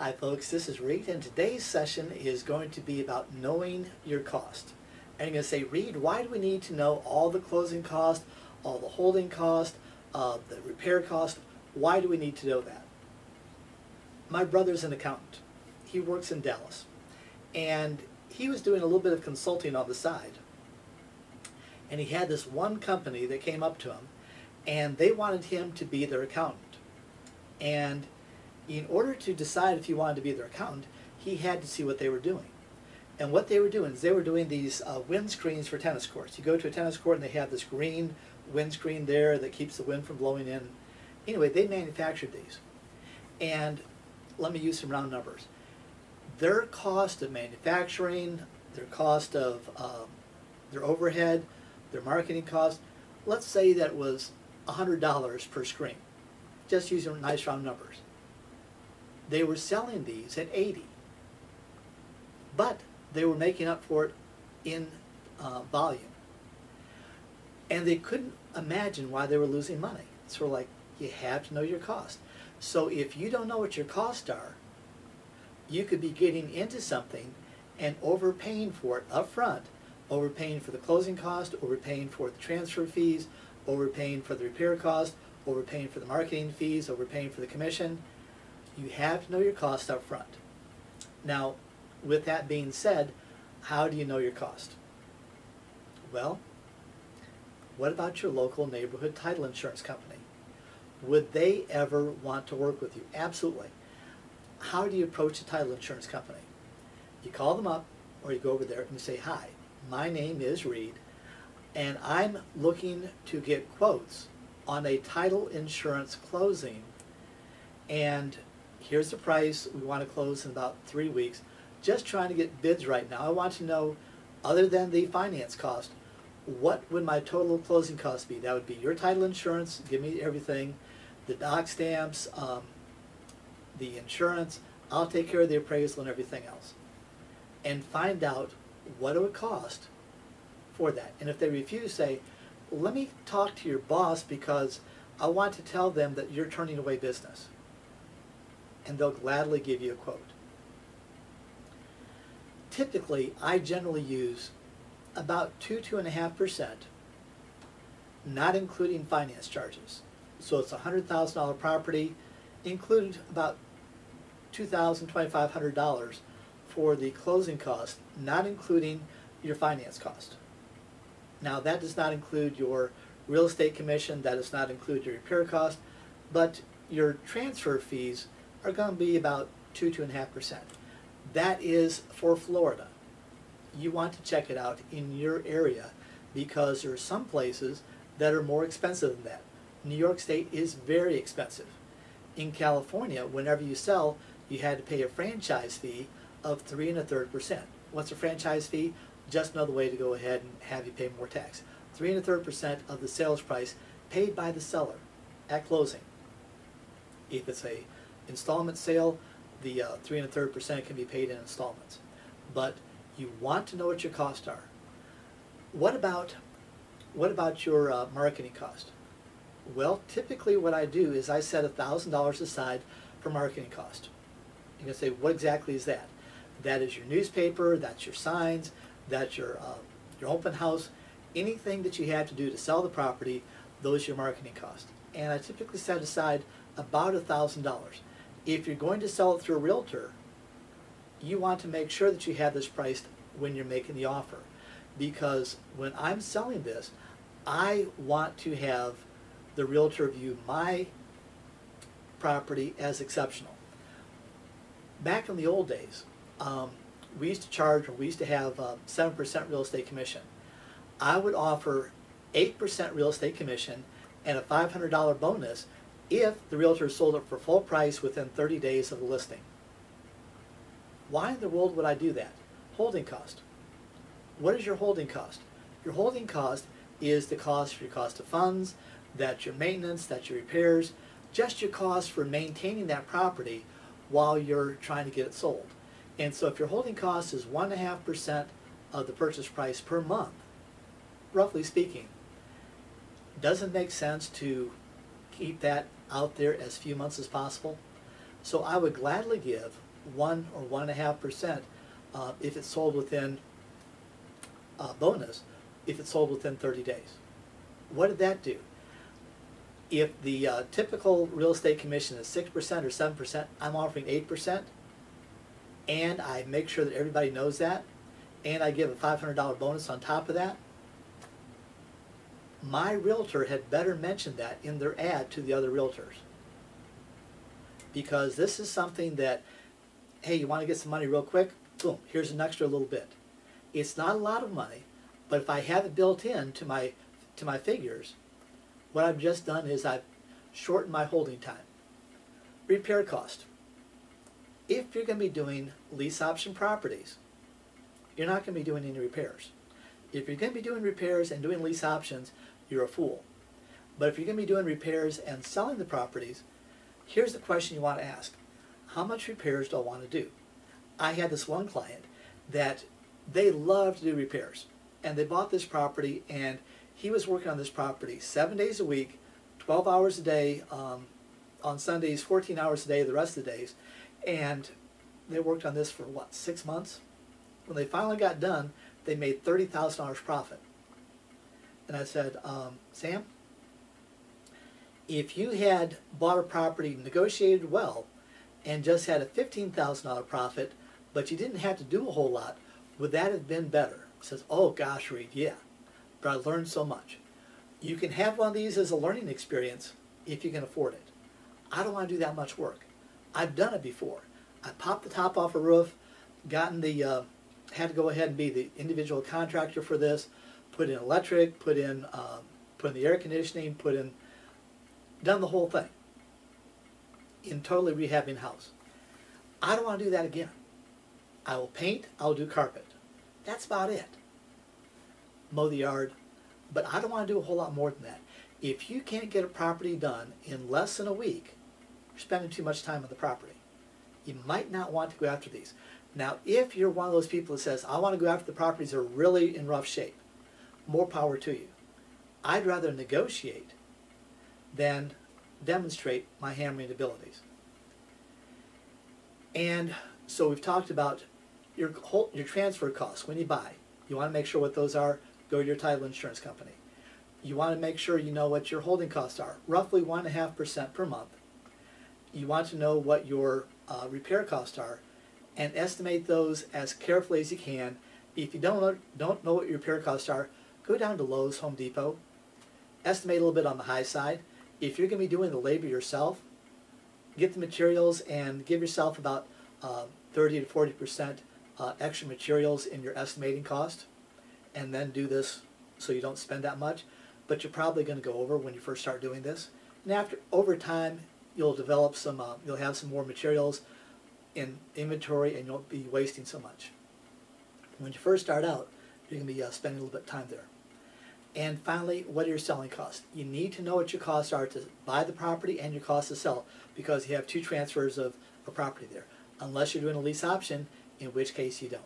Hi folks, this is Reed, and today's session is going to be about knowing your cost. And you're going to say, Reed, why do we need to know all the closing cost, all the holding cost, the repair cost? Why do we need to know that? My brother's an accountant. He works in Dallas. And he was doing a little bit of consulting on the side. And he had this one company that came up to him, and they wanted him to be their accountant. And in order to decide if he wanted to be their accountant, he had to see what they were doing. And what they were doing is they were doing these windscreens for tennis courts. You go to a tennis court and they have this green windscreen there that keeps the wind from blowing in. Anyway, they manufactured these. And let me use some round numbers. Their cost of manufacturing, their cost of their overhead, their marketing cost, let's say that was $100 per screen. Just using nice round numbers. They were selling these at $80, but they were making up for it in volume. And they couldn't imagine why they were losing money. So we're like, you have to know your cost. So if you don't know what your costs are, you could be getting into something and overpaying for it up front, overpaying for the closing cost, overpaying for the transfer fees, overpaying for the repair cost, overpaying for the marketing fees, overpaying for the commission. You have to know your cost up front. Now, with that being said, how do you know your cost? Well, what about your local neighborhood title insurance company? Would they ever want to work with you? Absolutely. How do you approach a title insurance company? You call them up, or you go over there and you say, hi, my name is Reed, and I'm looking to get quotes on a title insurance closing, and here's the price. We want to close in about 3 weeks. Just trying to get bids right now. I want to know, other than the finance cost, what would my total closing cost be? That would be your title insurance, give me everything, the doc stamps, the insurance. I'll take care of the appraisal and everything else. And find out what it would cost for that. And if they refuse, say, let me talk to your boss because I want to tell them that you're turning away business. And they'll gladly give you a quote. Typically, I generally use about 2–2.5%, not including finance charges. So it's a $100,000 property, include about $2,000, $2,500 for the closing cost, not including your finance cost. Now, that does not include your real estate commission, that does not include your repair cost, but your transfer fees are going to be about 2–2.5%. That is for Florida. You want to check it out in your area because there are some places that are more expensive than that. New York State is very expensive. In California, whenever you sell, you had to pay a franchise fee of 3 1/3%. What's a franchise fee? Just another way to go ahead and have you pay more tax. 3 1/3% of the sales price paid by the seller at closing. If it's a installment sale, the 3 1/3% can be paid in installments. But you want to know what your costs are. What about your marketing cost? Well, typically what I do is I set $1,000 aside for marketing cost. You're going to say, what exactly is that? That is your newspaper, that's your signs, that's your open house, anything that you have to do to sell the property, those are your marketing cost. And I typically set aside about $1,000. If you're going to sell it through a realtor, you want to make sure that you have this priced when you're making the offer. Because when I'm selling this, I want to have the realtor view my property as exceptional. Back in the old days, we used to have 7% real estate commission. I would offer 8% real estate commission and a $500 bonus if the realtor sold it for full price within 30 days of the listing. Why in the world would I do that? Holding cost. What is your holding cost? Your holding cost is the cost for your cost of funds, that's your maintenance, that's your repairs, just your cost for maintaining that property while you're trying to get it sold. And so if your holding cost is 1.5% of the purchase price per month, roughly speaking, doesn't it make sense to keep that out there as few months as possible? So I would gladly give 1 or 1.5% if it's sold within bonus, if it's sold within 30 days. What did that do? If the typical real estate commission is 6% or 7%, I'm offering 8%, and I make sure that everybody knows that, and I give a $500 bonus on top of that. My realtor had better mention that in their ad to the other realtors. Because this is something that, hey, you want to get some money real quick? Boom, here's an extra little bit. It's not a lot of money, but if I have it built in to my figures, what I've just done is I've shortened my holding time. Repair cost. If you're going to be doing lease option properties, you're not going to be doing any repairs. If you're going to be doing repairs and doing lease options, you're a fool. But if you're going to be doing repairs and selling the properties, here's the question you want to ask. How much repairs do I want to do? I had this one client that they love to do repairs. And they bought this property, and he was working on this property 7 days a week, 12 hours a day, on Sundays, 14 hours a day the rest of the days. And they worked on this for, what, 6 months? When they finally got done, they made $30,000 profit. And I said, Sam, if you had bought a property, negotiated well, and just had a $15,000 profit, but you didn't have to do a whole lot, would that have been better? He says, oh gosh, Reed, yeah, but I learned so much. You can have one of these as a learning experience if you can afford it. I don't want to do that much work. I've done it before. I popped the top off a roof, gotten the, had to go ahead and be the individual contractor for this, put in electric, put in the air conditioning, done the whole thing in totally rehabbing house. I don't want to do that again. I will paint, I'll do carpet. That's about it. Mow the yard, but I don't want to do a whole lot more than that. If you can't get a property done in less than a week, you're spending too much time on the property. You might not want to go after these. Now, if you're one of those people that says, I want to go after the properties that are really in rough shape, more power to you. I'd rather negotiate than demonstrate my hammering abilities. And so we've talked about your transfer costs when you buy. You want to make sure what those are. Go to your title insurance company. You want to make sure you know what your holding costs are, roughly 1.5% per month. You want to know what your repair costs are and estimate those as carefully as you can. If you don't know what your repair costs are, go down to Lowe's, Home Depot, estimate a little bit on the high side. If you're going to be doing the labor yourself, get the materials and give yourself about 30 to 40% extra materials in your estimating cost, and then do this so you don't spend that much. But you're probably going to go over when you first start doing this. And over time, you'll develop some, you'll have some more materials in inventory, and you won't be wasting so much. When you first start out, you're going to be spending a little bit of time there. And finally, what are your selling costs? You need to know what your costs are to buy the property and your costs to sell, because you have two transfers of a property there. Unless you're doing a lease option, in which case you don't.